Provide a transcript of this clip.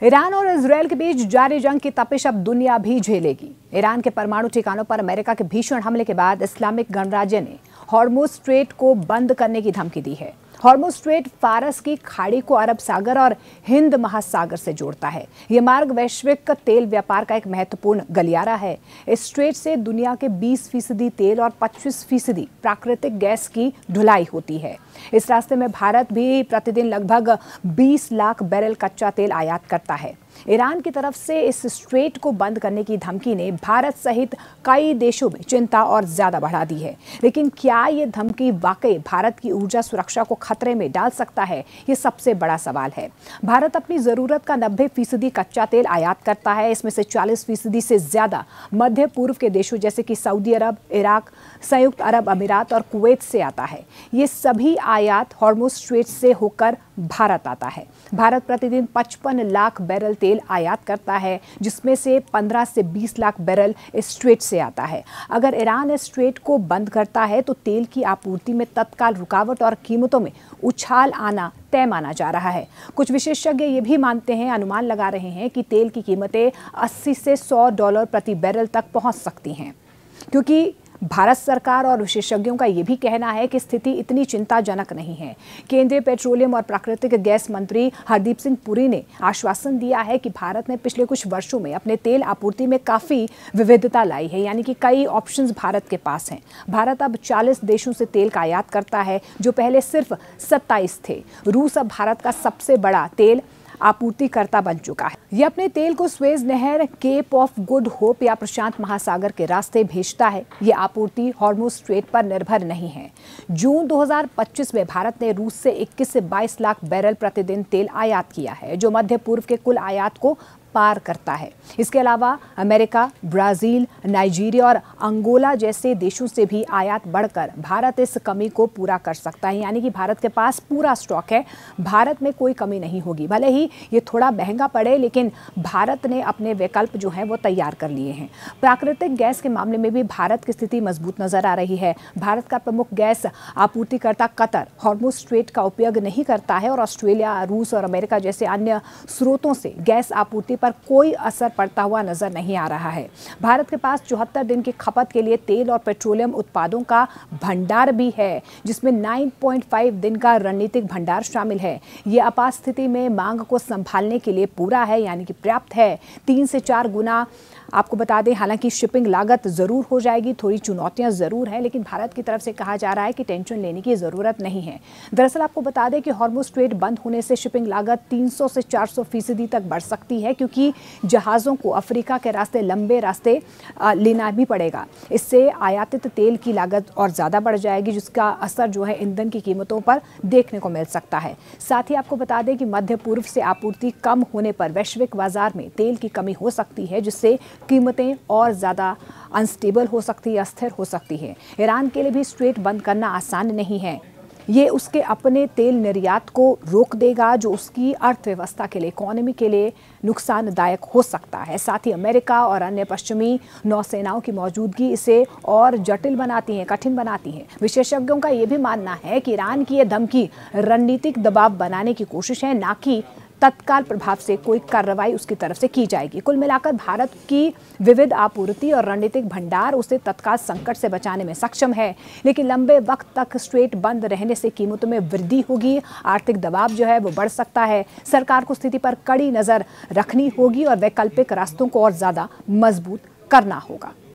Iran और Israel के बीच जारी जंग की तपिश अब दुनिया भी झेलेगी। ईरान के परमाणु ठिकानों पर अमेरिका के भीषण हमले के बाद इस्लामिक गणराज्य ने हॉर्मुज स्ट्रेट को बंद करने की धमकी दी है। हॉर्मुज स्ट्रेट फारस की खाड़ी को अरब सागर और हिंद महासागर से जोड़ता है। यह मार्ग वैश्विक तेल व्यापार का एक महत्वपूर्ण गलियारा है। इस स्ट्रेट से दुनिया के 20% तेल और 25% प्राकृतिक गैस की ढुलाई होती है। इस रास्ते में भारत भी प्रतिदिन लगभग 20 लाख बैरल कच्चा तेल आयात करता है। ईरान की तरफ से इस स्ट्रेट को बंद करने की धमकी ने भारत सहित कई देशों में चिंता और ज्यादा बढ़ा दी है। लेकिन क्या ये धमकी वाकई भारत की ऊर्जा सुरक्षा को खतरे में डाल सकता है? ये सबसे बड़ा सवाल है। भारत अपनी जरूरत का 90% कच्चा तेल आयात करता है। इसमें से 40% से ज्यादा मध्य पूर्व के देशों जैसे कि सऊदी अरब, इराक, संयुक्त अरब अमीरात और कुवैत से आता है। ये सभी आयात हॉर्मुज स्ट्रेट से होकर भारत आता है। भारत प्रतिदिन 55 लाख बैरल तेल आयात करता है, जिसमें से 15 से 20 लाख बैरल इस स्ट्रेट से आता है। अगर ईरान इस स्ट्रेट को बंद करता है तो तेल की आपूर्ति में तत्काल रुकावट और कीमतों में उछाल आना तय माना जा रहा है। कुछ विशेषज्ञ ये भी मानते हैं, अनुमान लगा रहे हैं कि तेल की कीमतें 80 से $100 प्रति बैरल तक पहुंच सकती हैं, क्योंकि भारत सरकार और विशेषज्ञों का यह भी कहना है कि स्थिति इतनी चिंताजनक नहीं है। केंद्रीय पेट्रोलियम और प्राकृतिक गैस मंत्री हरदीप सिंह पुरी ने आश्वासन दिया है कि भारत ने पिछले कुछ वर्षों में अपने तेल आपूर्ति में काफी विविधता लाई है, यानी कि कई ऑप्शंस भारत के पास हैं। भारत अब 40 देशों से तेल का आयात करता है, जो पहले सिर्फ 27 थे। रूस अब भारत का सबसे बड़ा तेल आपूर्तिकर्ता बन चुका है। यह अपने तेल को स्वेज नहर, केप ऑफ गुड होप या प्रशांत महासागर के रास्ते भेजता है। यह आपूर्ति हॉर्मुज स्ट्रेट पर निर्भर नहीं है। जून 2025 में भारत ने रूस से 21 से 22 लाख बैरल प्रतिदिन तेल आयात किया है, जो मध्य पूर्व के कुल आयात को पार करता है। इसके अलावा अमेरिका, ब्राजील, नाइजीरिया और अंगोला जैसे देशों से भी आयात बढ़कर भारत इस कमी को पूरा कर सकता है। यानी कि भारत के पास पूरा स्टॉक है, भारत में कोई कमी नहीं होगी। भले ही ये थोड़ा महंगा पड़े, लेकिन भारत ने अपने विकल्प जो हैं वो तैयार कर लिए हैं। प्राकृतिक गैस के मामले में भी भारत की स्थिति मजबूत नजर आ रही है। भारत का प्रमुख गैस आपूर्तिकर्ता कतर हॉर्मुज स्ट्रेट का उपयोग नहीं करता है और ऑस्ट्रेलिया, रूस और अमेरिका जैसे अन्य स्रोतों से गैस आपूर्ति पर कोई असर पड़ता हुआ नजर नहीं आ रहा है। भारत के पास 74 दिन की खपत के लिए तेल और पेट्रोलियम उत्पादों का भंडार भी है, जिसमें 9.5 दिन का रणनीतिक भंडार शामिल है। यह आपात स्थिति में मांग को संभालने के लिए पूरा है, यानी कि पर्याप्त है। 3 से 4 गुना आपको बता दें, हालांकि शिपिंग लागत जरूर हो जाएगी, थोड़ी चुनौतियां जरूर हैं, लेकिन भारत की तरफ से कहा जा रहा है कि टेंशन लेने की जरूरत नहीं है। दरअसल आपको बता दें कि हॉर्मुज स्ट्रेट बंद होने से शिपिंग लागत 300 से 400% तक बढ़ सकती है, क्योंकि जहाज़ों को अफ्रीका के रास्ते लंबे रास्ते लेना भी पड़ेगा। इससे आयातित तेल की लागत और ज़्यादा बढ़ जाएगी, जिसका असर जो है ईंधन की कीमतों पर देखने को मिल सकता है। साथ ही आपको बता दें कि मध्य पूर्व से आपूर्ति कम होने पर वैश्विक बाजार में तेल की कमी हो सकती है, जिससे कीमतें और ज़्यादा अनस्टेबल हो सकती है, अस्थिर हो सकती है। ईरान के लिए भी स्ट्रेट बंद करना आसान नहीं है। ये उसके अपने तेल निर्यात को रोक देगा, जो उसकी अर्थव्यवस्था के लिए, इकोनॉमी के लिए नुकसानदायक हो सकता है। साथ ही अमेरिका और अन्य पश्चिमी नौसेनाओं की मौजूदगी इसे और जटिल बनाती है, कठिन बनाती है। विशेषज्ञों का ये भी मानना है कि ईरान की यह धमकी रणनीतिक दबाव बनाने की कोशिश है, ना कि तत्काल प्रभाव से कोई कार्रवाई उसकी तरफ से की जाएगी। कुल मिलाकर भारत की विविध आपूर्ति और रणनीतिक भंडार उसे तत्काल संकट से बचाने में सक्षम है, लेकिन लंबे वक्त तक स्ट्रेट बंद रहने से कीमतों में वृद्धि होगी, आर्थिक दबाव जो है वो बढ़ सकता है। सरकार को स्थिति पर कड़ी नजर रखनी होगी और वैकल्पिक रास्तों को और ज्यादा मजबूत करना होगा।